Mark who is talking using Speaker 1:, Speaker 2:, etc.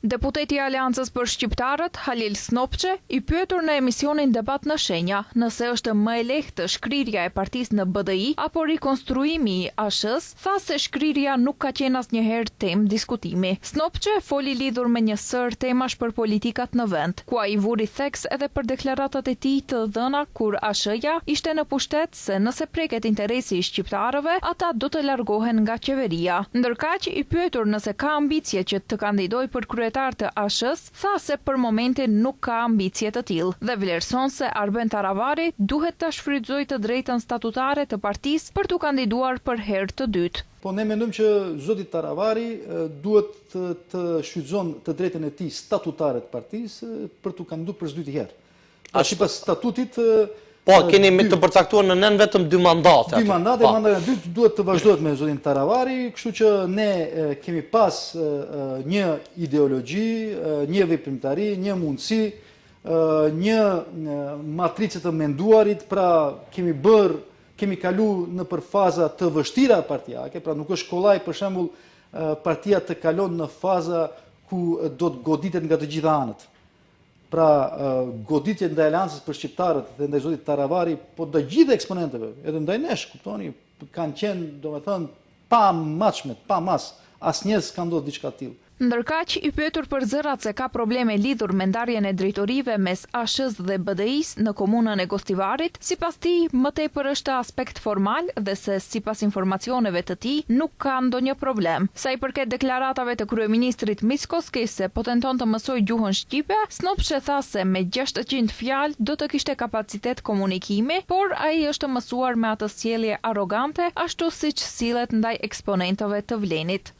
Speaker 1: Deputeti i Aleancës për Shqiptarët, Halil Snopçe, i pyetur në emisionin Debat në Shenja, nëse është më e lehtë shkrirja e partisë në BDI apo rikonstruimi i ASH-s, tha se shkrirja nuk ka qenë asnjëherë temë diskutimi. Snopçe foli lidhur me një sër temash për politikat në vend, ku ai vuri theks edhe për deklaratat e tij të dhëna kur ASH-ja ishte në pushtet se nëse preket interesi i shqiptarëve, ata do të largohen nga qeveria. Ndërkaq, i pyetur nëse ka ambicie që të kandidojë për kryetar të ASH-s, tha se për momentin nuk ka ambicie të tillë dhe vlerëson se Arben Taravari duhet ta shfrytëzojë të drejtën statutare të partisë për të kandiduar për herë të dytë.
Speaker 2: Po ne mendojmë që zoti Taravari duhet të shfrytëzon të drejtën e tij statutare të partisë për të kandiduar për së dyti herë. Sipas statutit
Speaker 3: po, keni të përcaktuar në nën vetëm 2 mandate.
Speaker 2: 2 mandate, mandata e dytë duhet të vazhdohet me zotin Taravari, kështu që ne kemi pas një ideologji, një veprimtari, një mundësi, një matricë të menduarit, pra kemi kalu në për faza të vështira partijake, pra nuk është kollaj për shembull partia të kalon në faza ku do të goditet nga të gjitha anët. Pra, goditje ndaj Aleancës për Shqiptarët dhe ndaj zotit Taravari, po të gjithë eksponenteve, edhe ndaj nesh, kuptoni, kanë qenë, domethënë, pa matshmet, pa mas, asnjëherë s'ka ndodhur diçka të tillë.
Speaker 1: Ndërkaq, i pyetur për zërat se ka probleme lidhur me ndarjen e drejtorive mes ASH-s dhe BDI-s në komunën e Gostivarit, sipas tij më tepër është aspekt formal dhe se sipas informacioneve të tij nuk ka ndonjë problem. Sa i përket deklaratave të kryeministrit Mickoski se po tenton të mësojë gjuhën shqipe, Snopçe tha se me 600 fjalë do të kishte kapacitet komunikimi, por ai është mësuar me atë sjellje arrogante, ashtu siç sillet ndaj eksponentëve të Vlenit.